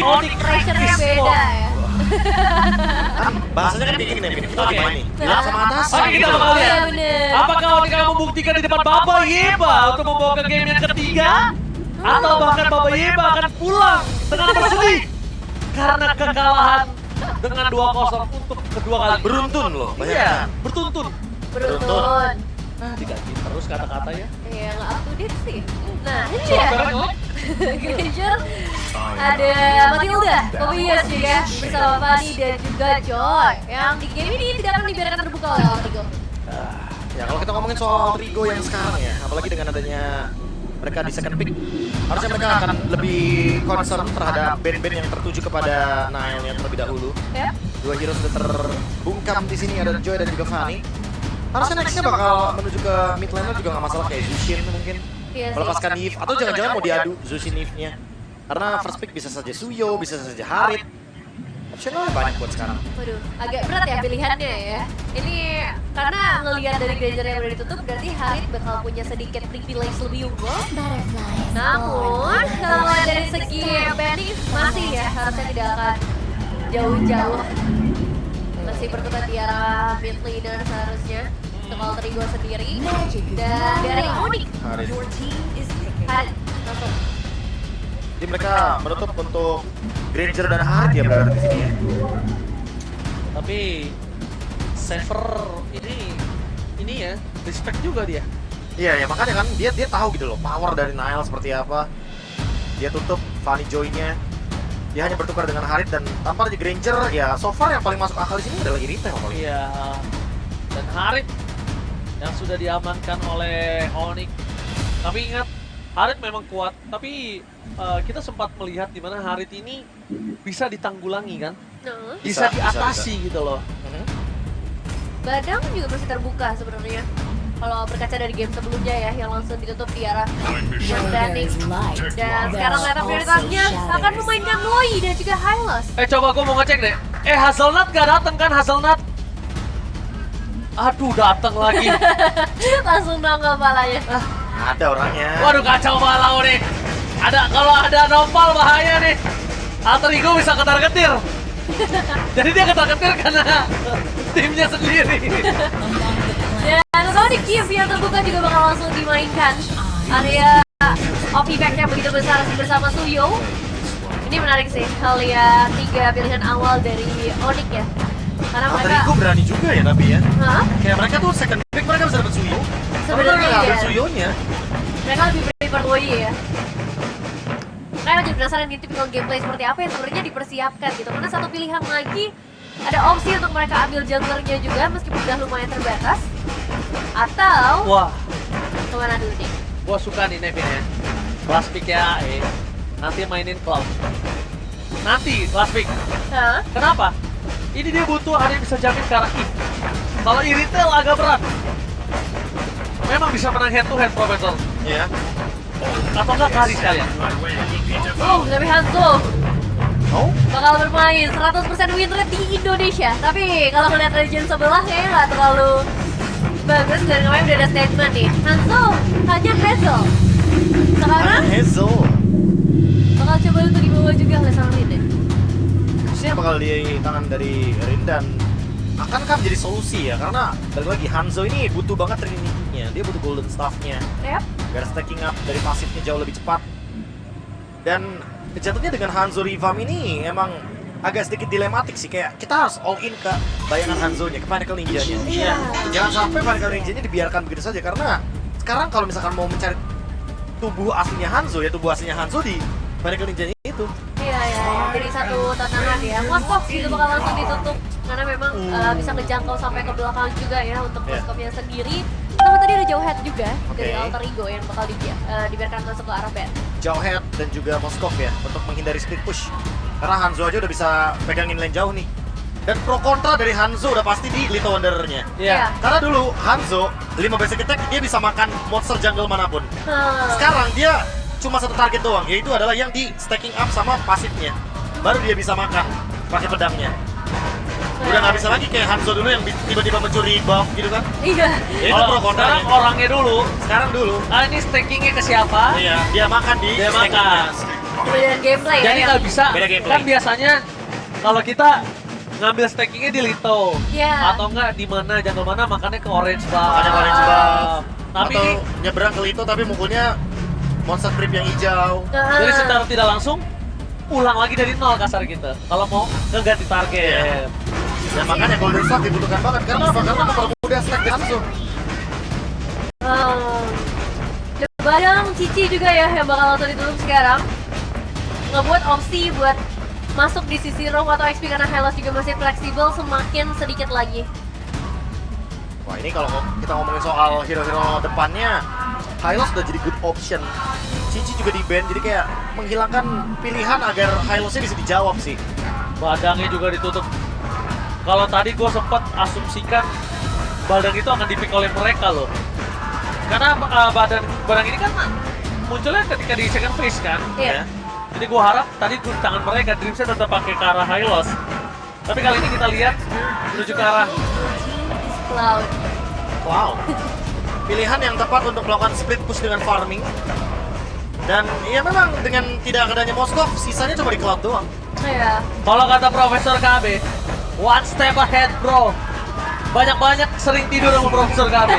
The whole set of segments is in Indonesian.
di Onyx. Pressure-nya beda ya. Bahasanya kan bikin ya, kita lagi main nih. Bilang sama atas. Oke, kita bakal Iya lihat. bener. Apakah Onyx akan membuktikan di depan Baba Yeba untuk membawa ke game yang ketiga? Atau bahkan Baba Yeba akan pulang dengan bersedih karena kekalahan dengan 2-0 untuk kedua kali. Beruntun loh, Iya, bayangkan. bertuntun. Beruntun. Nah, diganti terus kata-katanya. Iya, nggak up to date sih. Nah, ini Coba dia. bareng, Onyx. Granger, ada Matilda, Kobius juga bersama Fanny dan juga Joy yang di game ini tidak akan dibiarkan terbuka oleh Altrigo. Ya kalau kita ngomongin soal Trigo yang sekarang ya, apalagi dengan adanya mereka di second pick, harusnya mereka akan lebih concern terhadap band-band yang tertuju kepada Nile yang terlebih dahulu. Ya, Dua hero sudah terbungkam di sini, ada Joy dan juga Fanny. Harusnya nextnya bakal menuju ke mid laner juga nggak masalah, kayak Zushin mungkin. iya sih. Melepaskan Neve, atau jangan-jangan mau diadu Zushin Neve-nya. Karena first pick bisa saja Suyo, bisa saja Harit. Optionalnya banyak buat sekarang. Waduh, agak berat ya pilihannya ya. Ini karena ngelihat dari Granger yang udah ditutup, berarti Harit bakal punya sedikit privilege lebih unggul. Namun, kalau dari segi Penny masih ya, harusnya tidak akan jauh-jauh. Masih berkutat di arah mid laner seharusnya. Untuk Altrigo sendiri. Dan dari Onyx, Harit. Harit langsung. Jadi mereka menutup untuk Granger dan Harit ya berarti di sini ya. Tapi Saver ini ya, respect juga dia. Iya ya, makanya kan dia tahu gitu loh power dari Nile seperti apa. Dia tutup Fanny Joy-nya. Dia hanya bertukar dengan Harit dan tanpa ada Granger ya, so far yang paling masuk akal di sini adalah Irithel paling. Iya. Dan Harit yang sudah diamankan oleh Onyx. Tapi ingat, Harit memang kuat, tapi kita sempat melihat di mana Harit ini bisa ditanggulangi kan? Nah, Bisa Bisa, diatasi gitu loh. Badang juga masih terbuka sebenarnya. Kalau berkaca dari game sebelumnya ya, yang langsung ditutup di arah Branding. Dan sekarang ternyata prioritasnya akan memainkan Loi dan juga Hylos. Coba gue mau ngecek deh. Hazelnut gak dateng kan Hazelnut? Aduh, dateng lagi. Langsung nongol palanya. Ada orangnya. Waduh, kacau balau nih. Kalau ada Nopal bahaya nih. Altrigo bisa ketar-ketir. Jadi dia ketar-ketir karena timnya sendiri. Dan Sonic Cube yang terbuka juga bakal langsung dimainkan. Area off impact yang begitu besar bersama Suyo. Ini menarik sih, lihat 3 pilihan awal dari Onyx ya. Karena mereka Altrigo berani juga ya tapi ya. Hah? Kayak mereka tuh second pick mereka bisa dapat Suyo. Sebenarnya mereka nggak ambil iya. Suyonya. Mereka lebih prefer Loi ya. Kayak lagi penasaran nih typical gameplay seperti apa yang sebenarnya dipersiapkan gitu. Karena satu pilihan lagi ada opsi untuk mereka ambil junglernya juga meskipun udah lumayan terbatas. Atau Wah, kemana dulu nih? gua suka nih Nevin ya. Last pick ya AE. Nanti mainin Cloud. Nanti last pick. Hah? Kenapa? Ini dia butuh ada yang bisa jamin ke arah Eve. Kalau Irithel agak berat. Memang bisa menang head to head Profesor. Iya. Atau enggak kali sekalian. Oh, tapi Hanzo Oh, bakal bermain 100% win rate di Indonesia. Tapi kalau ngeliat region sebelah kayaknya nggak terlalu bagus. Dan kemarin udah ada statement nih, Hanzo hanya Hazel. Sekarang Hazel. bakal coba untuk dibawa juga oleh sang lead ya. Harusnya bakal di tangan dari Rin dan akankah menjadi solusi ya, karena balik lagi Hanzo ini butuh banget Trinity-nya, dia butuh Golden Staff-nya Yap. biar stacking up dari pasifnya jauh lebih cepat. Dan kejatuhannya dengan Hanzo Revam ini emang agak sedikit dilematik sih, kayak kita harus all in ke bayangan Hanzo-nya, ke Pinnacle Ninja-nya. Iya. Jangan sampai Pinnacle Ninja-nya dibiarkan begitu saja, karena sekarang kalau misalkan mau mencari tubuh aslinya Hanzo ya, tubuh aslinya Hanzo di Pinnacle Ninja-nya itu. Iya ya, jadi satu tantangan ya. Moskov juga bakal langsung ditutup karena memang bisa ngejangkau sampai ke belakang juga ya untuk Iya. Moskovnya sendiri. Sama tadi ada Jauh Head juga dari Oke. Altrigo yang bakal dibiarkan masuk ke arah band. Jauhead dan juga Moskov ya untuk menghindari split push. Karena Hanzo aja udah bisa pegangin lane jauh nih. Dan pro kontra dari Hanzo udah pasti di Little Wanderer-nya. Iya. Karena dulu Hanzo 5 basic attack dia bisa makan monster jungle manapun. Hmm. Sekarang dia cuma satu target doang, yaitu adalah yang di stacking up sama pasifnya. Baru dia bisa makan pakai pedangnya. Udah nggak bisa lagi kayak Hanzo dulu yang tiba-tiba mencuri buff gitu kan. Iya. Ya, itu pro Kalau kontranya. sekarang orangnya dulu. Sekarang dulu. Ini stackingnya ke siapa? Iya, dia makan di Dia stacking-nya. makan. Perbedaan gameplay ya. Jadi yang- nggak bisa, Beda gameplay. kan biasanya kalau kita ngambil stackingnya di Lito Iya. atau enggak di mana jungle mana makannya ke orange buff. Makanya orange buff. Tapi Atau ini nyebrang ke Lito tapi mukulnya monster creep yang hijau. jadi secara tidak langsung ulang lagi dari nol kasar kita. Kalau mau ngeganti target. Dan makanya Golden Slug dibutuhkan banget. Karena apa? Karena mempermudah stack Hanzo. Coba dong Cici juga ya yang bakal langsung ditutup sekarang. Ngebuat opsi buat masuk di sisi roam atau XP karena Hylos juga masih fleksibel semakin sedikit lagi. Wah ini kalau kita ngomongin soal hero-hero depannya, Hylos udah jadi good option. Cici juga di ban, jadi kayak menghilangkan pilihan agar Hylosnya bisa dijawab sih. Badangnya juga ditutup. Kalau tadi gue sempat asumsikan badang itu akan dipick oleh mereka loh. Karena badang ini kan munculnya ketika di second phase kan. Iya. Ya. Jadi gue harap tadi tangan mereka Dreamset tetap pakai ke arah Hylos. Tapi kali ini kita lihat menuju ke arah Cloud. Wow. Pilihan yang tepat untuk melakukan split push dengan farming. Dan ya memang dengan tidak adanya Moskov, sisanya cuma di Cloud doang. Iya. kalau kata Profesor KB, one step ahead bro. Banyak-banyak sering tidur sama Profesor KB.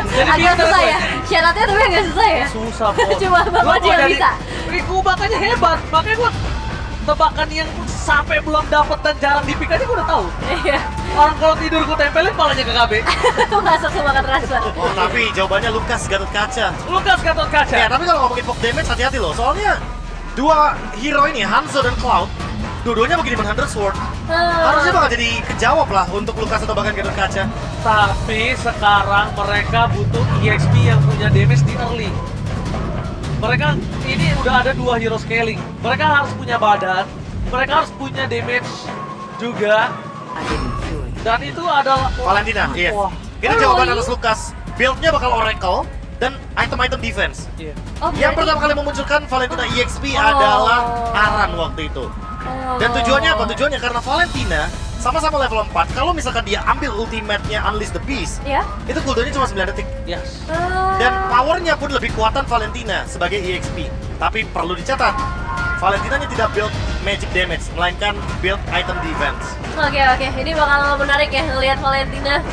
Jadi Agak pinter susah gue. ya. Syaratnya tapi agak susah ya. Susah bro. Cuma Bapak aja yang bisa. Riku makanya hebat. Makanya gue tebakan yang sampai belum dapat dan jarang di pick aja gue udah tahu. Iya. Orang kalau tidur gue tempelin palanya ke KB. Masuk semangat transfer. Oh tapi jawabannya Lukas Gatot Kaca. Lukas Gatot Kaca. Ya tapi kalau ngomongin poke damage hati-hati loh. Soalnya dua hero ini, Hanzo dan Cloud, dua-duanya begini dengan Sword. Harusnya bakal jadi kejawab lah untuk Lukas atau bahkan Gatot Kaca. Tapi sekarang mereka butuh EXP yang punya damage di early. Mereka ini udah ada dua hero scaling. Mereka harus punya badan, mereka harus punya damage juga. Dan itu adalah Valentina, iya. Wah, Ini jawaban atas Lukas. Build-nya bakal Oracle dan item-item defense. iya. Oh, Yang berarti- pertama kali memunculkan Valentina EXP Oh. adalah Aran waktu itu. Oh. Dan tujuannya apa? Tujuannya karena Valentina sama-sama level 4. Kalau misalkan dia ambil ultimate-nya Unleash the Beast, Ya. itu cooldown-nya cuma 9 detik. Yes. Dan powernya pun lebih kuatan Valentina sebagai EXP. Tapi perlu dicatat, Valentinanya tidak build magic damage, melainkan build item defense. Oke, ini bakal menarik ya ngelihat Valentina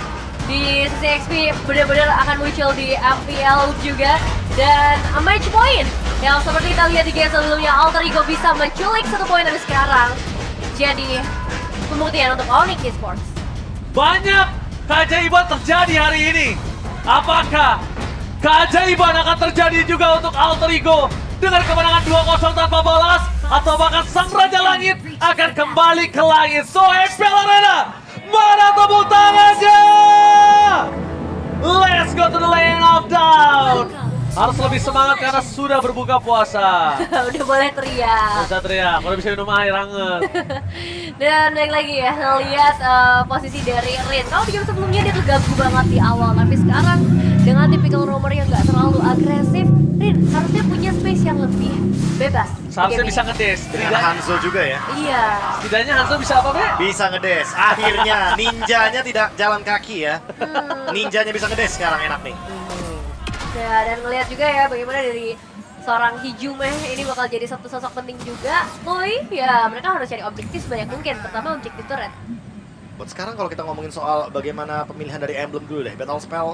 di sisi XP benar-benar akan muncul di MPL juga. Dan a match point yang seperti kita lihat di game sebelumnya, Alter Ego bisa menculik 1 poin dari sekarang. Jadi pembuktian untuk Onyx Esports. Banyak keajaiban terjadi hari ini. Apakah keajaiban akan terjadi juga untuk Alter Ego dengan kemenangan 2-0 tanpa balas, atau bahkan Sang Raja Langit akan kembali ke langit? So MPL Arena, mana tepuk tangannya? Let's go to the lane of down. Harus lebih semangat karena sudah berbuka puasa. Udah boleh teriak. Bisa teriak, udah bisa minum air hangat. Dan baik lagi ya, ngelihat posisi dari Rin. Kalau di game sebelumnya dia tuh ganggu banget di awal, tapi sekarang dengan tipikal roamer yang nggak terlalu agresif, Rin harusnya punya space yang lebih bebas. di Seharusnya game bisa ini. ngedes. Dengan Hanzo juga ya. Iya. Setidaknya Hanzo bisa apa, Be? Bisa ngedes. Akhirnya ninjanya tidak jalan kaki ya. Ninjanya bisa ngedes sekarang, enak nih. Ya, dan ngelihat juga ya bagaimana dari seorang Hijume ini bakal jadi satu sosok penting juga. Boy, ya mereka harus cari objektif sebanyak mungkin, pertama objektif turret. Buat sekarang kalau kita ngomongin soal bagaimana pemilihan dari emblem dulu deh. Battle spell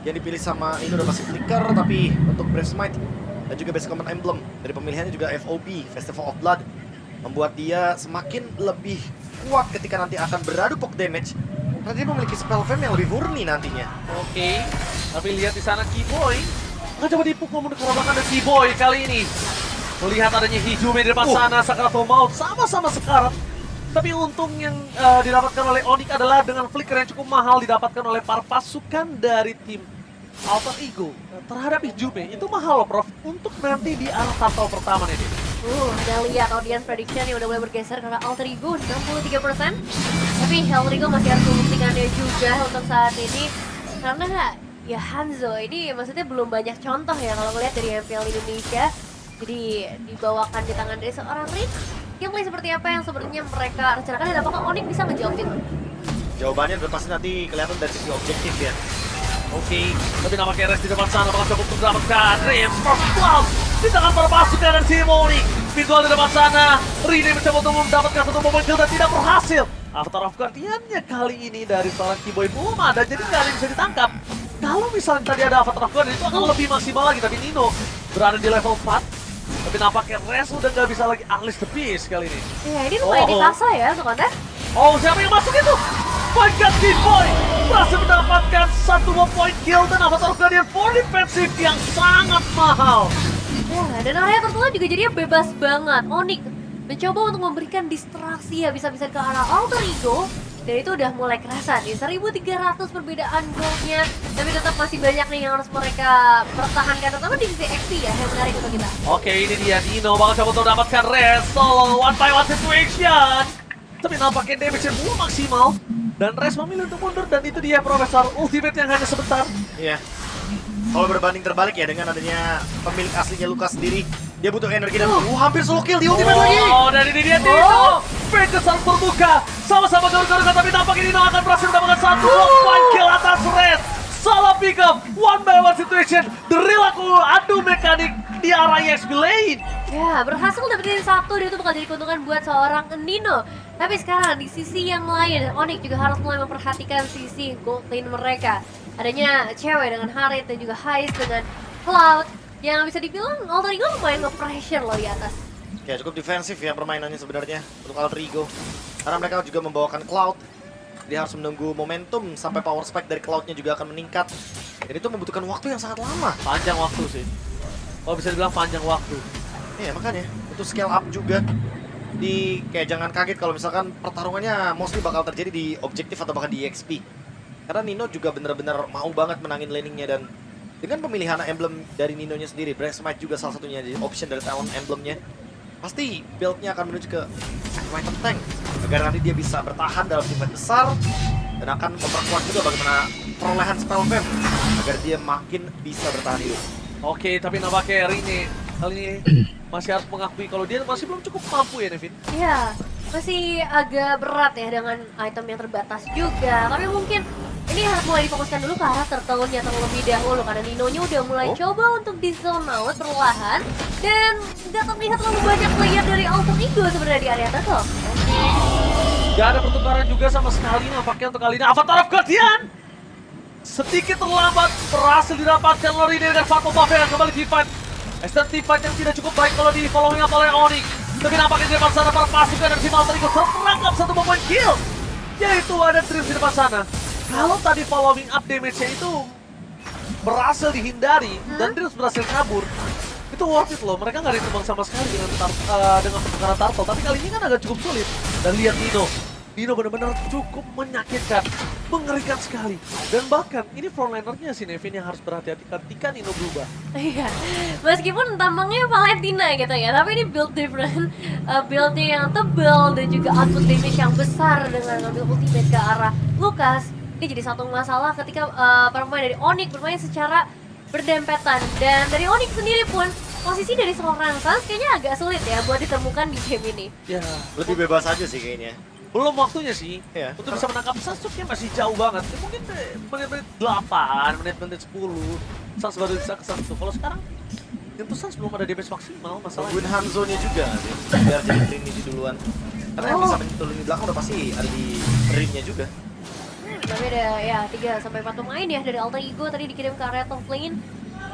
yang dipilih sama ini udah masih flicker, tapi untuk Brave Smite dan juga basic command emblem dari pemilihannya juga FOB, Festival of Blood, membuat dia semakin lebih kuat ketika nanti akan beradu poke damage. Karena dia memiliki spell fame yang lebih murni nantinya. Oke, tapi lihat di sana Keyboy nggak coba dipukul mundur ke belakang ada Keyboy kali ini. Melihat adanya Hijume di depan sana, Sakarato Maut sama-sama sekarat. Tapi untung yang didapatkan oleh Onyx adalah dengan flicker yang cukup mahal didapatkan oleh para pasukan dari tim Alter Ego terhadap Hijume. Itu mahal loh, Prof, untuk nanti di arah turtle pertama nih. Udah lihat audience prediction yang udah mulai bergeser karena Alter Ego 63%. Tapi Alter Ego masih harus membuktikannya juga untuk saat ini. Karena ya Hanzo ini maksudnya belum banyak contoh ya kalau ngeliat dari MPL Indonesia. Jadi dibawakan di tangan dari seorang Rin. Gameplay seperti apa yang sebenarnya mereka rencanakan dan apakah Onyx bisa ngejawab itu? Jawabannya udah pasti nanti kelihatan dari sisi objektif ya. Oke, tapi nama Keres di depan sana bakal cukup untuk mendapatkan Reinforce Cloud. di tangan para pasukan dan Simoni. Visual di depan sana, Rini mencoba untuk mendapatkan satu momen kill dan tidak berhasil. Avatar of Guardian-nya kali ini dari seorang Keyboy belum ada, jadi nggak ada yang bisa ditangkap. Kalau misalnya tadi ada Avatar of Guardian itu akan lebih maksimal lagi, tapi Nino berada di level 4. Tapi nampaknya Res udah nggak bisa lagi unleash the beast kali ini. Ya, ini lumayan dipaksa ya untuk konten. Oh, siapa yang masuk itu? My God, Keyboy berhasil mendapatkan satu point kill dan Avatar of Guardian for defensive yang sangat mahal. Ya, dan area tertutup juga jadinya bebas banget. Onyx mencoba untuk memberikan distraksi habis-habisan ke arah Alter Ego. Dan itu udah mulai kerasa nih, 1300 perbedaan goldnya. Tapi tetap masih banyak nih yang harus mereka pertahankan, terutama di sisi XP ya, yang menarik untuk kita. Oke, ini dia Nino bakal coba untuk mendapatkan Res solo one by one situation. Tapi nampaknya damage-nya belum maksimal. Dan Res memilih untuk mundur dan itu dia Profesor Ultimate yang hanya sebentar. Iya. Kalau berbanding terbalik ya dengan adanya pemilik aslinya Lukas sendiri, dia butuh energi dan hampir solo kill di ultimate lagi. Oh, dan ini dia Nino. Fake saling berbuka. Sama-sama garuk-garukan tapi nampaknya Nino akan berhasil mendapatkan satu point kill atas Res. Salah pick up, one by one situation. Drill adu mekanik di arah EXP lane. Ya, berhasil dapetin satu, dia itu bakal jadi keuntungan buat seorang Nino. Tapi sekarang di sisi yang lain, Onyx juga harus mulai memperhatikan sisi gold lane mereka. Adanya cewek dengan Harit dan juga Hais dengan Cloud yang bisa dibilang Alter Ego lumayan nge-pressure loh di atas. Ya cukup defensif ya permainannya sebenarnya untuk Alter Ego. Karena mereka juga membawakan Cloud. Dia harus menunggu momentum sampai power spike dari Cloud-nya juga akan meningkat. Dan itu membutuhkan waktu yang sangat lama. Panjang waktu sih. Kalau bisa dibilang panjang waktu. Iya makanya itu scale up juga. Kayak jangan kaget kalau misalkan pertarungannya mostly bakal terjadi di objektif atau bahkan di EXP. Karena Nino juga benar-benar mau banget menangin laningnya dan dengan pemilihan emblem dari Nino-nya sendiri, Breath Smite juga salah satunya jadi option dari talent emblemnya. Pasti build-nya akan menuju ke item tank agar nanti dia bisa bertahan dalam teamfight besar dan akan memperkuat juga bagaimana perolehan spell vamp agar dia makin bisa bertahan hidup. Oke, tapi nampaknya Rini kali ini masih harus mengakui kalau dia masih belum cukup mampu ya, Nevin. Iya, masih agak berat ya dengan item yang terbatas juga. Tapi mungkin ini harus mulai difokuskan dulu ke arah turtle-nya terlebih dahulu karena Nino-nya udah mulai coba untuk di zone out perlahan dan nggak terlihat terlalu banyak player dari Alter Ego sebenarnya di area turtle. Gak ada pertukaran juga sama sekali nampaknya untuk kali ini. Avatar of Guardian sedikit terlambat berhasil didapatkan oleh Rini dengan Fatal Buff yang kembali teamfight. Extend teamfight yang tidak cukup baik kalau di following up oleh Onyx. Tapi nampaknya di depan sana para pasukan dari tim Alter Ego terperangkap satu momen kill. Yaitu ada Dream di depan sana. Kalau tadi following up damage-nya itu berhasil dihindari dan Dreams berhasil kabur, itu worth it loh. Mereka nggak ditumbang sama sekali dengan pertukaran turtle. Tapi kali ini kan agak cukup sulit. Dan lihat Nino benar-benar cukup menyakitkan, mengerikan sekali. Dan bahkan ini frontlinernya si Nevin yang harus berhati-hati ketika Nino berubah. Iya, meskipun tampangnya Valentina gitu ya, tapi ini build different, buildnya yang tebal dan juga output damage yang besar dengan ngambil ultimate ke arah Lukas. Ini jadi satu masalah ketika para pemain dari Onyx bermain secara berdempetan. Dan dari Onyx sendiri pun posisi dari seorang Sans kayaknya agak sulit ya buat ditemukan di game ini. Ya, Lebih bebas aja sih kayaknya. belum waktunya sih. Iya. Untuk bisa menangkap Sans masih jauh banget. Ya, mungkin menit-menit 8, menit-menit 10 Sans baru bisa ke Sans. Kalau sekarang tentu Sans belum ada damage maksimal masalahnya. Tungguin Hanzo-nya juga sih, biar jadi Trinity duluan. Karena yang bisa menyentuh lini belakang udah pasti ada di ring-nya juga. Tapi ada ya 3-4 pemain ya dari Alter Ego tadi dikirim ke area top lane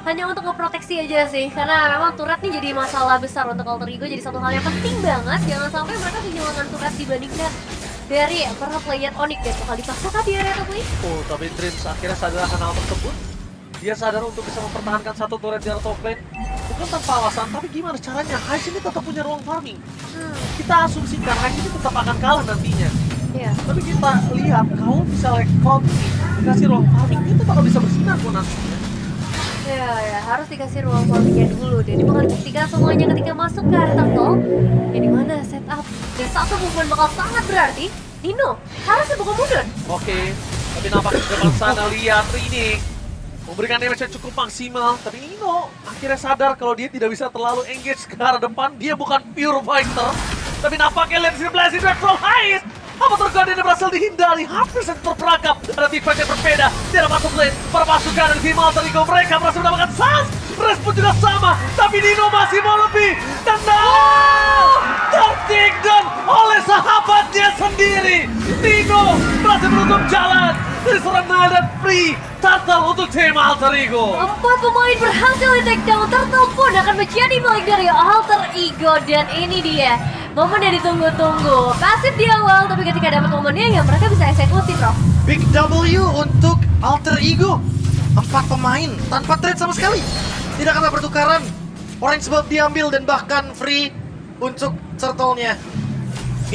hanya untuk ngeproteksi aja sih, karena memang turret nih jadi masalah besar untuk Alter Ego, jadi satu hal yang penting banget. Jangan sampai mereka kehilangan turret dibandingkan dari para player Onyx dan bakal dipaksakan di area top lane. Oh, tapi Dreams akhirnya sadar akan hal tersebut. Dia sadar untuk bisa mempertahankan satu turret di area top lane. Bukan tanpa alasan, tapi gimana caranya? Hais ini tetap punya ruang farming. Kita asumsikan Hais ini tetap akan kalah nantinya. Iya. Tapi kita lihat kalau misalnya Cloud ini dikasih ruang farming, itu bakal bisa bersinar kok nantinya. Ya, harus dikasih ruang farmingnya dulu deh. Ini bakal dibuktikan semuanya ketika masuk ke area turtle. Ya dimana setup dan satu movement bakal sangat berarti. Nino harusnya bukan mundur. Oke, tapi nampaknya di depan sana lihat ini memberikan damage yang cukup maksimal. Tapi Nino akhirnya sadar kalau dia tidak bisa terlalu engage ke arah depan. Dia bukan pure fighter. Tapi nampaknya lihat di sini Blazing Drag from Hais. Avatar Guardian berhasil dihindari, hampir saja terperangkap. Ada teamfight yang berbeda, tidak masuk lane. Para pasukan dari tim Alter Ego mereka berhasil mendapatkan Sans. respon juga sama, tapi Nino masih mau lebih. Dan tertik dan oleh sahabatnya sendiri. Nino berhasil menutup jalan dari seorang Nile dan Free. Turtle untuk tim Alter Ego. 4 pemain berhasil di take down. Turtle pun akan menjadi milik dari Alter Ego. Dan ini dia momen yang ditunggu-tunggu. Pasif di awal, tapi ketika dapat momennya ya mereka bisa eksekusi, bro. Big W untuk Alter Ego. 4 pemain tanpa trade sama sekali. Tidak kata pertukaran. Orange Bulb diambil dan bahkan Free untuk Turtle-nya.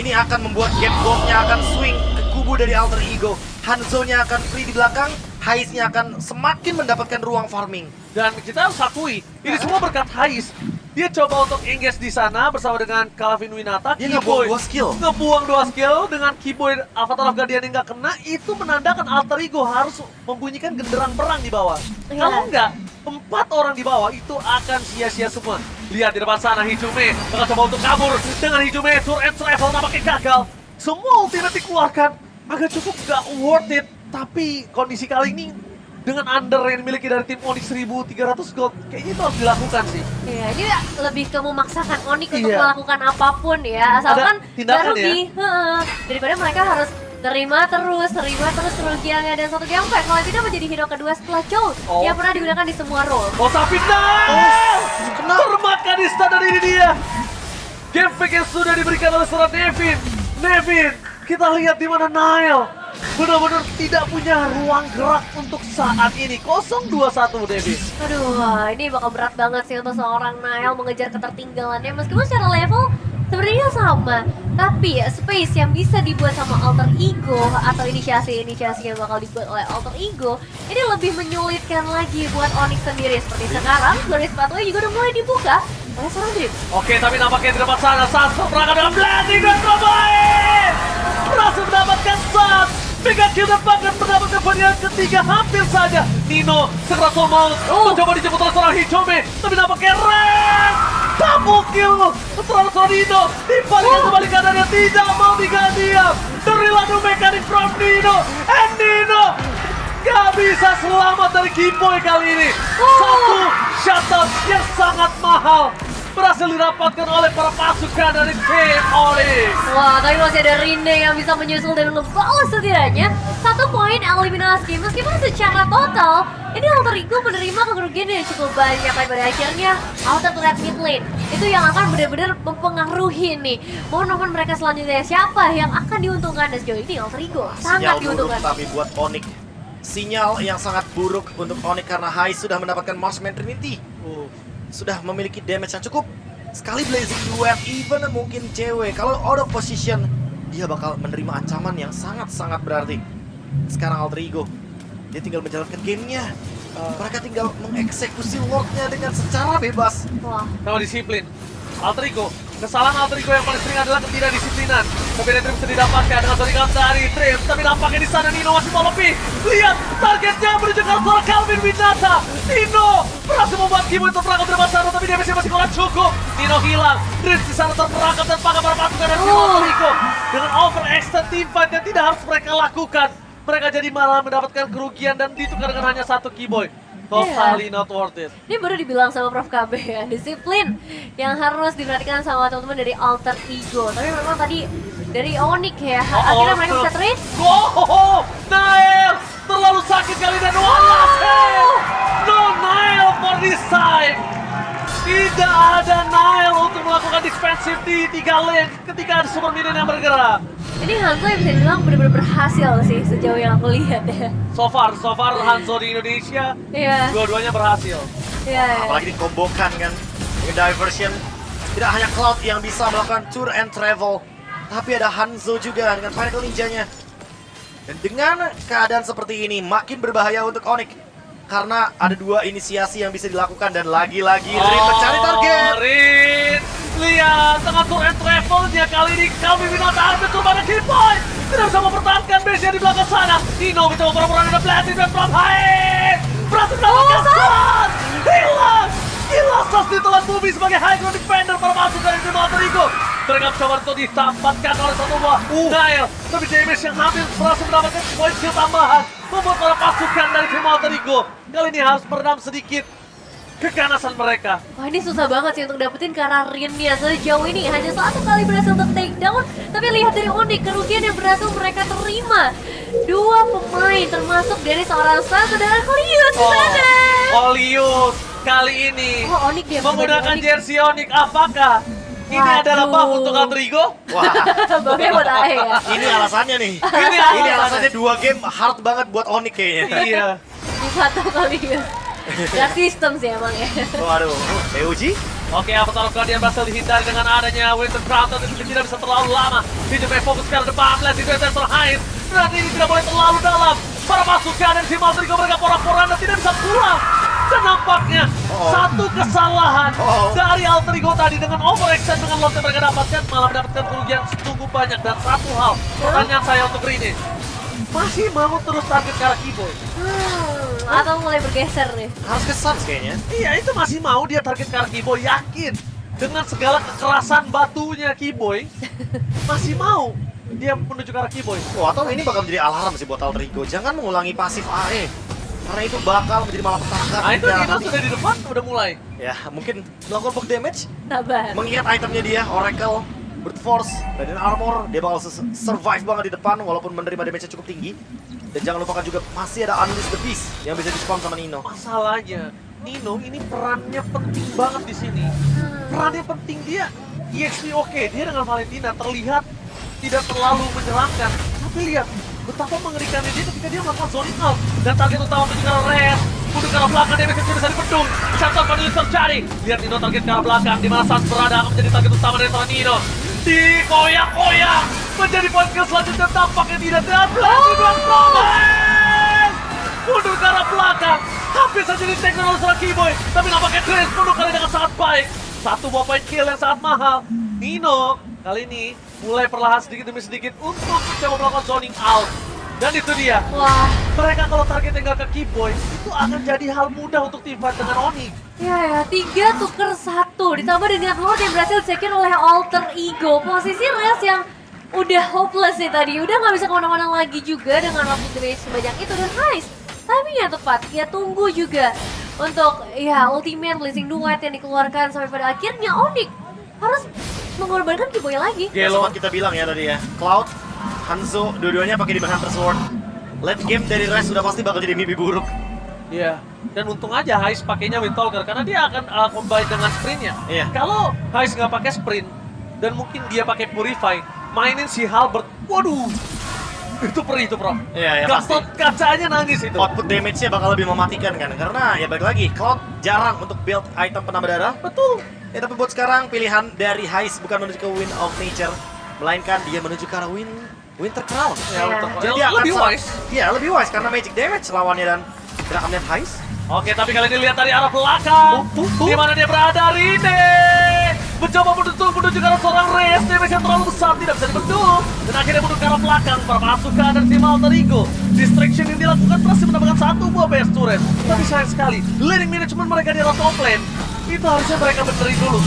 Ini akan membuat game bomb-nya akan swing ke kubu dari Alter Ego. Hanzo-nya akan Free di belakang. Hais-nya akan semakin mendapatkan ruang farming. Dan kita harus akui, ini semua berkat Hais. Dia coba untuk engage di sana bersama dengan Calvin Winata. Dia ngebuang 2 skill. Ngebuang 2 skill dengan Keyboy Avatar of Guardian yang nggak kena. Itu menandakan Alter Ego harus membunyikan genderang perang di bawah. Iya. Kalau enggak, 4 orang di bawah itu akan sia-sia semua. Lihat di depan sana, Hijume bakal coba untuk kabur. Dengan Hijume, tour and travel nampaknya gagal. Semua ultimate dikeluarkan, agak cukup nggak worth it. Tapi kondisi kali ini dengan under yang dimiliki dari tim Onyx 1300 gold, kayaknya itu harus dilakukan sih. Iya, ini lebih ke memaksakan Onyx untuk Iya. melakukan apapun ya. Asalkan Ada tindakan gak rugi. Daripada mereka harus terima terus kerugiannya. Dan satu game fight, kalau tidak menjadi hero kedua setelah Chow Oh. yang pernah digunakan di semua role. Oh tapi Kena. termakan di standar ini dia. Game pick yang sudah diberikan oleh seorang Nevin. Nevin, kita lihat di mana Nile benar-benar tidak punya ruang gerak untuk saat ini. 0-2-1 Nevin. Aduh, ini bakal berat banget sih untuk seorang Nile mengejar ketertinggalannya. Meskipun secara level sebenarnya sama, tapi space yang bisa dibuat sama Alter Ego atau inisiasi-inisiasi yang bakal dibuat oleh Alter Ego ini lebih menyulitkan lagi buat Onyx sendiri. Seperti sekarang, garis sepatunya juga udah mulai dibuka oleh seorang Dream. Oke, tapi nampaknya di depan sana Sanso berangkat dengan blazing dan terbaik. Berhasil mendapatkan Sans. Mega kill dan bahkan mendapatkan poin yang ketiga hampir saja. Nino sekeras mau mencoba dijemput oleh seorang Hichome, tapi nampaknya Ren double kill terhadap seorang Nino. Dibalikan kembali keadaannya tidak mau tinggal diam. Dari ladu mekanik from Nino, and Nino gak bisa selamat dari Keyboy kali ini. Satu shutdown yang sangat mahal berhasil didapatkan oleh para pasukan dari tim Onyx. Wah, tapi masih ada Rinde yang bisa menyusul dan ngebalas setidaknya 1 poin eliminasi. Meskipun secara total, ini Alter Ego menerima kerugian yang cukup banyak. Tapi pada akhirnya, Alter Red mid lane itu yang akan benar-benar mempengaruhi nih momen-momen mereka selanjutnya. Siapa yang akan diuntungkan? Dan sejauh ini Alter Ego sangat Sinyal buruk diuntungkan. tapi buat Onyx. Sinyal yang sangat buruk untuk Onyx karena Hais sudah mendapatkan Marksman Trinity. Sudah memiliki damage yang cukup. Sekali Blazing Duet, even mungkin cewek, kalau out of position, dia bakal menerima ancaman yang sangat-sangat berarti. Sekarang Alter Ego, dia tinggal menjalankan gamenya. Mereka tinggal mengeksekusi Lordnya dengan secara bebas. Wah, Nama disiplin. Alter Ego, kesalahan Alter Ego yang paling sering adalah ketidakdisiplinan. Tapi Trim bisa didapatkan dengan seringan dari Trim. Tapi nampaknya di sana Nino masih mau lebih. Lihat, targetnya menuju ke arah Calvin Winata. Nino berhasil membuat Kimo itu terperangkap di depan sana, tapi dia masih kurang cukup. Nino hilang, Trim di sana terperangkap dan pakai para pasukan dari tim Alter Ego. Dengan overextend teamfight yang tidak harus mereka lakukan, mereka jadi malah mendapatkan kerugian dan ditukar dengan hanya 1 Keyboy. Totally not worth it. ini baru dibilang sama Prof KB ya, disiplin yang harus diperhatikan sama teman-teman dari Alter Ego. Tapi memang tadi dari Onyx ya, akhirnya mereka bisa trade. Oh, Nile terlalu sakit kali dan one last hit. No Nile for this time. Tidak ada Nile untuk melakukan defensif di 3 lane ketika ada super minion yang bergerak. Ini Hanzo yang bisa dibilang benar-benar berhasil sih sejauh yang aku lihat ya. So far Hanzo di Indonesia Iya, dua-duanya berhasil. iya. Apalagi dikombokan kan dengan diversion. Tidak hanya Cloud yang bisa melakukan tour and travel, tapi ada Hanzo juga dengan Pinnacle Ninja-nya. Dan dengan keadaan seperti ini makin berbahaya untuk Onyx karena ada 2 inisiasi yang bisa dilakukan dan lagi-lagi Rin mencari target. Rin, lihat tengah tour and travelnya kali ini kami Winata ambil kepada Keyboy. Tidak bisa mempertahankan base-nya di belakang sana. Nino mencoba pura-pura ada blessing dan from high. Berhasil mendapatkan Sans. Hilang. Gila, Sans ditelan bumi sebagai high ground defender para pasukan dari tim Alter Ego. Mereka mencoba untuk ditampatkan oleh satu buah Nile. Tapi damage yang hampir berhasil mendapatkan poin kill tambahan membuat para pasukan dari tim Alter Ego kali ini harus meredam sedikit keganasan mereka. Wah, ini susah banget sih untuk dapetin karena Rin-nya sejauh ini hanya 1 kali berhasil untuk takedown. Tapi lihat dari Onyx, kerugian yang berhasil mereka terima. 2 pemain termasuk dari seorang saudara Colius di sana. Olius kali ini Oh, Onyx dia menggunakan Onyx. jersey Onyx. Apakah ini Waduh. adalah buff untuk Alterigo? Wah, Bangnya buat Ae ya. ini alasannya nih. Ini Ini alasannya 2 game hard banget buat Onyx kayaknya. Iya. Di satu Colius. Gak sistem sih emang ya. Waduh, PUG? Oke, Avatar Guardian berhasil dihindari dengan adanya Winter Crown, tapi tidak bisa terlalu lama. Hijau fokus ke arah depan, Blast itu yang terakhir. Dan ini tidak boleh terlalu dalam. Para pasukan dan si Maltrigo mereka porak-porak dan tidak bisa pulang. Dan nampaknya satu kesalahan dari Alterigo tadi dengan overextend dengan lot yang mereka dapatkan malah mendapatkan kerugian sungguh banyak. Dan satu hal, pertanyaan saya untuk Rini, masih mau terus target ke arah Keyboy? Atau mulai bergeser nih. Harus ke Suns kayaknya. Iya, itu masih mau dia target ke arah Keyboy, yakin. Dengan segala kekerasan batunya Keyboy, masih mau dia menuju ke arah Keyboy. Oh, atau ini bakal menjadi alarm sih buat Alterigo. Jangan mengulangi pasif AE. Karena itu bakal menjadi malapetaka. Nah itu Ya, Nino nanti- sudah di depan, udah mulai. Ya, mungkin melakukan bulk damage. Sabar. Mengingat itemnya dia, Oracle, Brute Force, Radiant Armor, dia bakal survive banget di depan walaupun menerima damage-nya cukup tinggi. Dan jangan lupakan juga masih ada Unleash the Beast yang bisa di-spam sama Nino. Masalahnya, Nino ini perannya penting banget di sini. Perannya penting dia. EXP oke, dia dengan Valentina terlihat tidak terlalu menyeramkan. Tapi lihat betapa mengerikannya dia ketika dia melakukan zoning out. Dan target utama menuju ke arah red. Mundur ke arah belakang, damage yang bisa dibendung. Shutdown menuju terjadi. Lihat Nino target ke arah belakang, di mana Sans berada akan menjadi target utama dari seorang Nino. Dikoyak-koyak menjadi poin ke selanjutnya, tampaknya tidak terbelah di dua Promes. Mundur ke arah belakang, hampir saja di-take oleh seorang Keyboy. Tapi nampaknya Chris mundur kali dengan sangat baik. Satu buah point kill yang sangat mahal. Nino kali ini mulai perlahan sedikit demi sedikit untuk mencoba melakukan zoning out. Dan itu dia, Wah, mereka kalau targetnya nggak ke Keyboy, itu akan jadi hal mudah untuk tim fight dengan Onyx. ya 3 tuker 1 ditambah dengan Lord yang berhasil secure oleh Alter Ego. Posisi Res yang udah hopeless sih tadi, udah nggak bisa kemana-mana lagi juga dengan waktu damage sebanyak itu. Dan Heist timing yang tepat, ya tunggu juga untuk ya ultimate blazing duet yang dikeluarkan sampai pada akhirnya Onyx harus mengorbankan Keyboy lagi. Gelo. Sempat kita bilang ya tadi ya, Cloud, Hanzo, dua-duanya pakai Demon Hunter Sword. Late game dari Res sudah pasti bakal jadi mimpi buruk. Iya, dan untung aja Heist pakainya Windtalker karena dia akan combine dengan sprintnya. Iya. Kalau Heist nggak pakai sprint dan mungkin dia pakai Purify, mainin si Halbert, waduh, itu perih itu bro. Iya, ya pasti. Gatot kacanya nangis itu. Output damage-nya bakal lebih mematikan kan, karena ya balik lagi, Cloud jarang untuk build item penambah darah. Betul. Ya tapi buat sekarang pilihan dari Heist bukan menuju ke Wind of Nature, melainkan dia menuju ke arah Winter Crown. Ya, untuk Jadi dia akan lebih wise. Iya, lebih wise karena magic damage lawannya dan tidak akan lihat Heist. Oke, tapi kali ini lihat dari arah belakang. Di mana dia berada, Rine. Mencoba menuju ke arah seorang Reyes, damage yang terlalu besar, tidak bisa dibendung. Dan akhirnya menuju ke arah belakang, para pasukan dan tim Alter Ego. Distraction yang dilakukan berhasil mendapatkan 1 buah base turret. Tapi sayang sekali, leading management mereka di arah top lane. Itu harusnya mereka benerin dulu.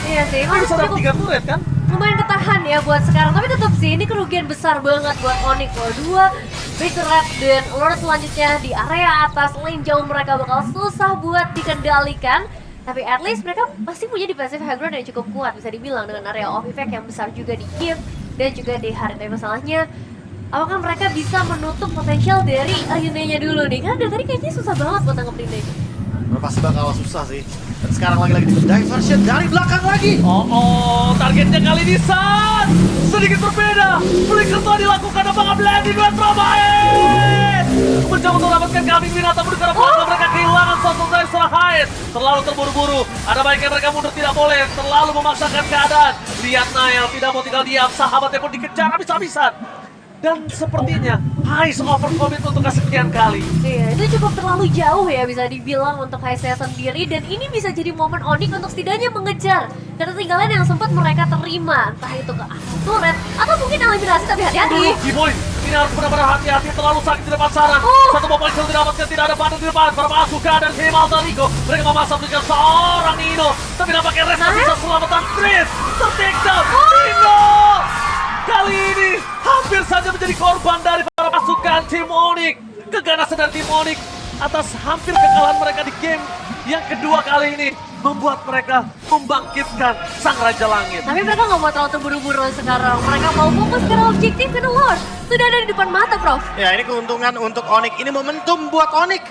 Iya sih, Kan bisa dapat cukup 3 turret kan? lumayan ketahan ya buat sekarang, tapi tetap sih ini kerugian besar banget buat Onyx. Kalau 2 Base Red dan Lord selanjutnya di area atas lane jauh mereka bakal susah buat dikendalikan. Tapi at least mereka pasti punya defensive high ground yang cukup kuat, bisa dibilang dengan area of effect yang besar juga di Gift dan juga di Harit. Tapi masalahnya, apakah mereka bisa menutup potensial dari Yunenya dulu nih? Karena dari tadi kayaknya susah banget buat tanggepin deh. Pasti bakal susah sih. Dan sekarang lagi-lagi di diversion dari belakang lagi. Oh, targetnya kali ini San sedikit berbeda. Flicker telah dilakukan, apakah Blending Duet Romain mencoba untuk mendapatkan kambing binatang menuju ke arah belakang. Mereka kehilangan sosok dari seorang Hyde. Terlalu terburu-buru, ada baiknya mereka mundur, tidak boleh terlalu memaksakan keadaan. Lihat Nail tidak mau tinggal diam, sahabatnya pun dikejar habis-habisan. Dan sepertinya Heist overcommit untuk kesekian kali. Iya, itu cukup terlalu jauh ya bisa dibilang untuk Heist sendiri. Dan ini bisa jadi momen Onyx untuk setidaknya mengejar ketertinggalan yang sempat mereka terima. Entah itu ke arah turret atau mungkin eliminasi, tapi hati-hati. Keyboy, ini harus benar-benar hati-hati, terlalu sakit di depan sana. Satu bom poin sudah didapatkan, tidak ada badan di depan. Para pasukan dan tim Alter Ego, mereka memaksa mengejar seorang Nino. Tapi nampaknya Res bisa selamatan Chris. Ter-take down, Nino! Kali ini hampir saja menjadi korban dari para pasukan tim Onyx. Keganasan dari tim Onyx atas hampir kekalahan mereka di game yang kedua kali ini. Membuat mereka membangkitkan Sang Raja Langit. Tapi mereka nggak mau terlalu terburu-buru sekarang. Mereka mau fokus ke objektif ke Lord. Sudah ada di depan mata, Prof. Ya, ini keuntungan untuk Onyx. Ini momentum buat Onyx.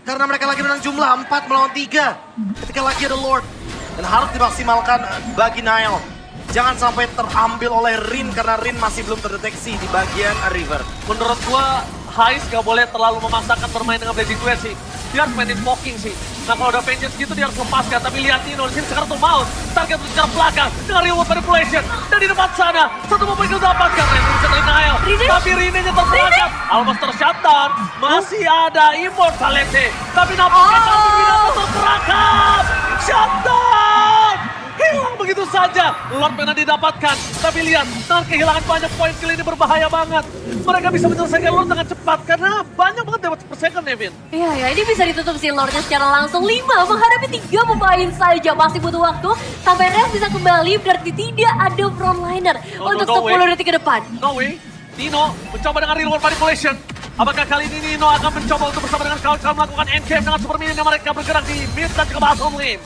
Karena mereka lagi menang jumlah 4 melawan 3. Ketika lagi ada Lord. Dan harus dimaksimalkan bagi Nile. Jangan sampai terambil oleh Rin karena Rin masih belum terdeteksi di bagian River. Menurut gua, Hais gak boleh terlalu memaksakan bermain dengan Blazing Duet sih. Dia harus mainin poking sih. Nah kalau udah vengeance gitu dia harus lepaskan. Tapi lihat Nino di sini sekarang tuh maut. Target berjarak belakang dengan reward manipulation. Dan di depan sana, satu momen itu dapatkan. Ren bisa dari Nile. Tapi Rinenya terperangkap. Almost tershutdown. Masih ada Immortality. Tapi nampaknya satu binatang terperangkap. Shutdown! Hilang begitu saja. Lord pernah didapatkan. Tapi lihat, dengan kehilangan banyak poin kill ini berbahaya banget. Mereka bisa menyelesaikan Lord dengan cepat karena banyak banget damage per second, Nevin. Iya ya, ini bisa ditutup si Lordnya secara langsung. 5 menghadapi 3 pemain saja. Masih butuh waktu sampai Res bisa kembali. Berarti tidak ada frontliner untuk 10 detik ke depan. No way. Nino mencoba dengan reward manipulation. Apakah kali ini Nino akan mencoba untuk bersama dengan kawan-kawan melakukan endgame dengan super minion yang mereka bergerak di mid dan juga bottom lane?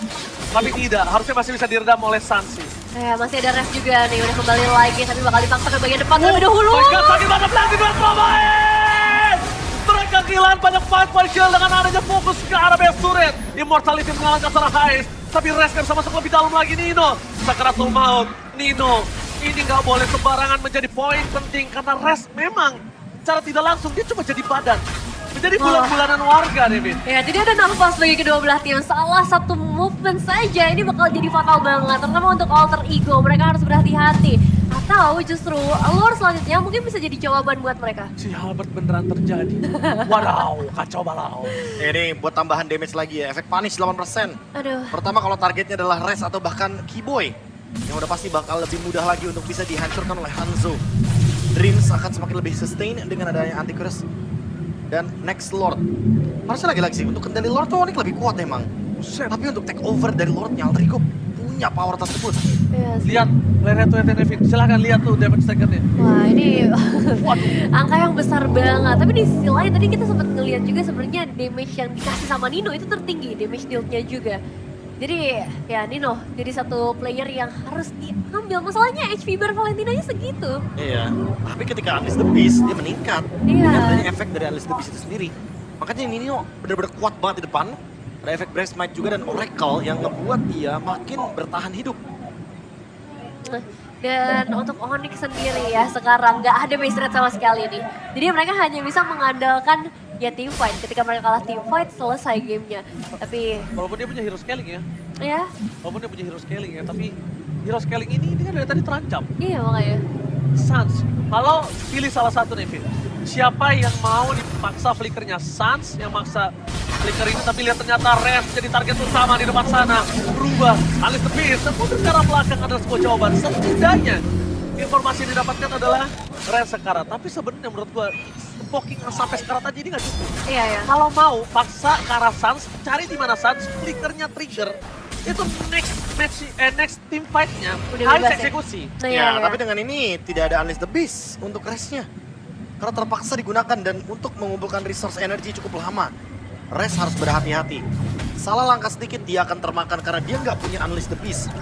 Tapi tidak, harusnya masih bisa diredam oleh Sansi. Ya, masih ada Res juga nih, udah kembali lagi. Tapi bakal dipaksa ke bagian depan terlebih dahulu. My God, sakit banget lagi dua pemain! Mereka kehilangan banyak point kill dengan adanya fokus ke arah base turret. Immortality mengalahkan seorang Hais. Tapi Res kan bisa masuk lebih dalam lagi Nino. Sakaratul maut, Nino. Ini nggak boleh sembarangan menjadi poin penting. Karena Res memang secara tidak langsung dia cuma jadi badan. Menjadi bulan-bulanan warga, David. Ya, tidak ada nafas bagi kedua belah tim. Salah satu movement saja ini bakal jadi fatal banget. Terutama untuk alter ego, mereka harus berhati-hati. Atau justru Lord selanjutnya mungkin bisa jadi jawaban buat mereka. Si Halbert beneran terjadi. Wadaw, kacau balau. Ini buat tambahan damage lagi ya, efek punish 8%. Aduh. Pertama kalau targetnya adalah Res atau bahkan Keyboy. Yang udah pasti bakal lebih mudah lagi untuk bisa dihancurkan oleh Hanzo. Dreams akan semakin lebih sustain dengan adanya Anticurus. Dan next Lord. Harusnya lagi-lagi sih, untuk kendali Lord tuh Onyx lebih kuat emang. Tapi untuk take over dari Lordnya, Alter Ego punya power tersebut. Yes. Lihat, player tuh Nevin. Silahkan lihat tuh damage second-nya. Wah, ini angka yang besar banget. Tapi di sisi lain tadi kita sempat ngeliat juga sebenarnya damage yang dikasih sama Nino itu tertinggi, damage deal-nya juga. Jadi ya Nino jadi satu player yang harus diambil. Masalahnya HP bar Valentinanya segitu. Iya, tapi ketika Unleash the Beast dia meningkat. Iya. Dan adanya efek dari Unleash the Beast itu sendiri. Makanya Nino benar-benar kuat banget di depan. Ada efek Breast Smite juga dan Oracle yang ngebuat dia makin bertahan hidup. Dan untuk Onyx sendiri ya sekarang nggak ada base rate sama sekali nih. Jadi mereka hanya bisa mengandalkan ya team fight. Ketika mereka kalah team fight selesai gamenya. Tapi Walaupun dia punya hero scaling ya. ya Walaupun dia punya hero scaling ya. Tapi hero scaling ini dia dari tadi terancam. iya makanya. Sans, kalau pilih salah satu nih Vin. Siapa yang mau dipaksa flickernya? Sans yang maksa flicker ini, tapi lihat ternyata Res jadi target utama di depan sana. Berubah, Unleash the Beast, dan mundur ke arah belakang adalah sebuah jawaban. Setidaknya, informasi yang didapatkan adalah Res sekarang. Tapi sebenarnya menurut gua, poking sampai sekarang aja ini nggak cukup. Iya ya. Kalau mau, paksa ke arah Sans, cari di mana Sans, flickernya trigger. Itu next team fight-nya Udah harus bebas ya? eksekusi. Nah, Ya, ya. tapi dengan ini tidak ada Unleash the Beast untuk Resnya. Karena terpaksa digunakan dan untuk mengumpulkan resource energi cukup lama. Res harus berhati-hati. Salah langkah sedikit dia akan termakan karena dia nggak punya Unleash the Beast.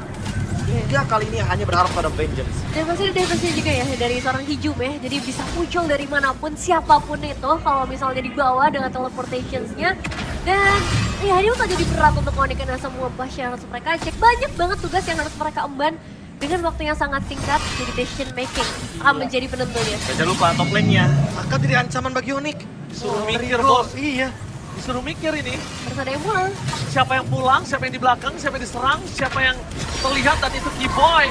Hingga kali ini hanya berharap pada Vengeance. Dan masih ada damage juga ya dari seorang Hijum ya. Jadi bisa muncul dari manapun siapapun itu kalau misalnya dibawa dengan teleportationsnya. Dan ya ini bakal jadi berat untuk Onyx dan semua bus yang harus mereka cek. Banyak banget tugas yang harus mereka emban dengan waktu yang sangat singkat. Jadi decision making akan menjadi penentunya. Dan jangan lupa top lane-nya akan jadi ancaman bagi Onyx. Disuruh mikir Rico, bos, iya. disuruh mikir ini. Harus ada yang pulang. Siapa yang pulang, siapa yang di belakang, siapa yang diserang, siapa yang terlihat dan itu Keyboy.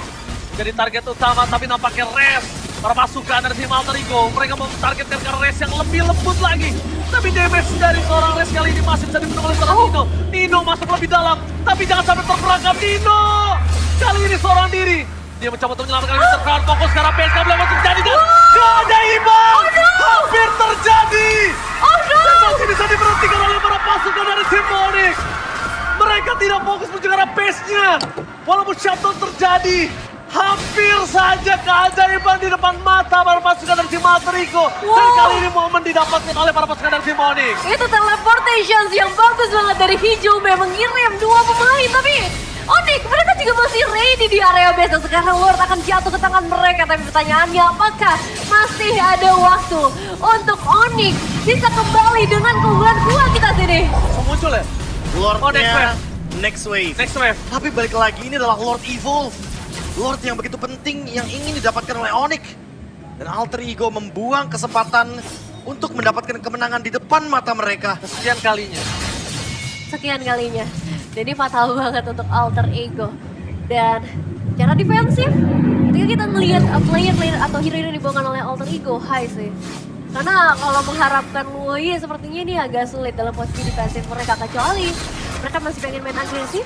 Jadi target utama tapi nampaknya Res. Para pasukan dari tim Alter Ego, mereka mau targetkan ke Res yang lebih lembut lagi. Tapi damage dari seorang Res kali ini masih bisa dipenuhi oleh seorang Nino. Nino masuk lebih dalam, tapi jangan sampai terperangkap Nino. Kali ini seorang diri. Dia mencoba untuk menyelamatkan Mr. Crown, fokus karena PSK belum masuk terjadi dan keajaiban hampir terjadi. Dan masih bisa diberhentikan oleh para pasukan dari tim Onyx. Mereka tidak fokus menuju ke arah pace-nya. Walaupun shutdown terjadi, hampir saja keajaiban di depan mata para pasukan dari tim Alter Ego. Dan kali ini momen didapatkan oleh para pasukan dari tim Onyx. Itu teleportations yang bagus banget dari Hijome mengirim dua pemain, tapi Onyx mereka juga masih ready di area base dan sekarang Lord akan jatuh ke tangan mereka. Tapi pertanyaannya, apakah masih ada waktu untuk Onyx bisa kembali dengan keunggulan kuat sini? Langsung muncul ya? Lordnya next wave. Next wave. Tapi balik lagi ini adalah Lord Evolve. Lord yang begitu penting yang ingin didapatkan oleh Onyx. Dan Alter Ego membuang kesempatan untuk mendapatkan kemenangan di depan mata mereka. Kesekian kalinya. Sekian kalinya. Jadi fatal banget untuk Alter Ego. Dan cara defensif, ketika kita melihat player-player atau hero yang dibawakan oleh Alter Ego, high sih. Karena kalau mengharapkan Lui sepertinya ini agak sulit dalam posisi defensif mereka. Kecuali mereka masih pengen main agresif,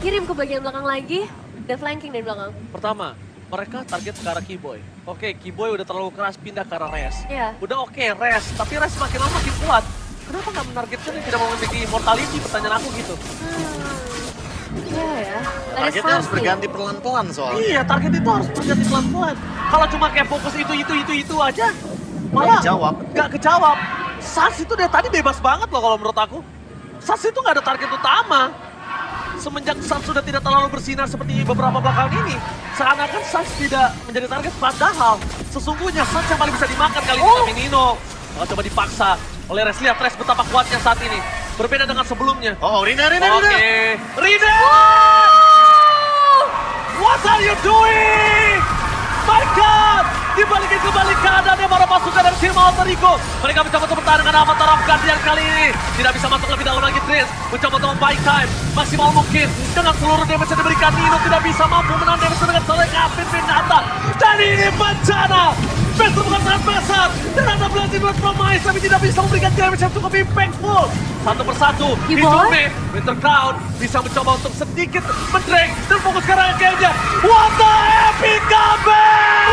kirim ke bagian belakang lagi, dan flanking dari belakang. Pertama, mereka target ke arah Keyboy. Oke, Keyboy udah terlalu keras pindah ke arah Res. Iya. Udah oke, Res. Tapi Res makin lama makin kuat. Kenapa nggak menargetkan yang tidak mau memiliki immortality? Pertanyaan aku gitu. Iya ya. Targetnya harus berganti pelan-pelan soalnya. Iya, target itu harus berganti pelan-pelan. Kalau cuma kayak fokus itu aja, malah nggak kejawab. Sas itu dari tadi bebas banget loh kalau menurut aku. Sas itu nggak ada target utama. Semenjak Sas sudah tidak terlalu bersinar seperti beberapa belakangan ini, seakan-akan Sas tidak menjadi target. Padahal sesungguhnya Sas yang paling bisa dimakan kali ini tapi Nino. Coba dipaksa oleh Res. Lihat Res betapa kuatnya saat ini. Berbeda dengan sebelumnya. Oh, Rina. Oke, Rina! What are you doing? My God! Dibalikin kembali keadaannya para pasukan dari tim Alter Ego. Mereka mencoba untuk bertahan dengan Avatar of Guardian kali ini. Tidak bisa masuk lebih dalam lagi Tris. Mencoba untuk membuy time. Maksimal mungkin. Dengan seluruh damage yang diberikan Nino tidak bisa mampu menahan damage dengan seorang Captain Pinata. Dan ini bencana. Pistol bukan sangat besar. Dan ada Blazing Blade Promise. Tapi tidak bisa memberikan damage yang cukup impactful. Satu persatu. Hijome, Winter Crown bisa mencoba untuk sedikit mendrag. Dan fokus ke rangkaiannya. What the epic comeback!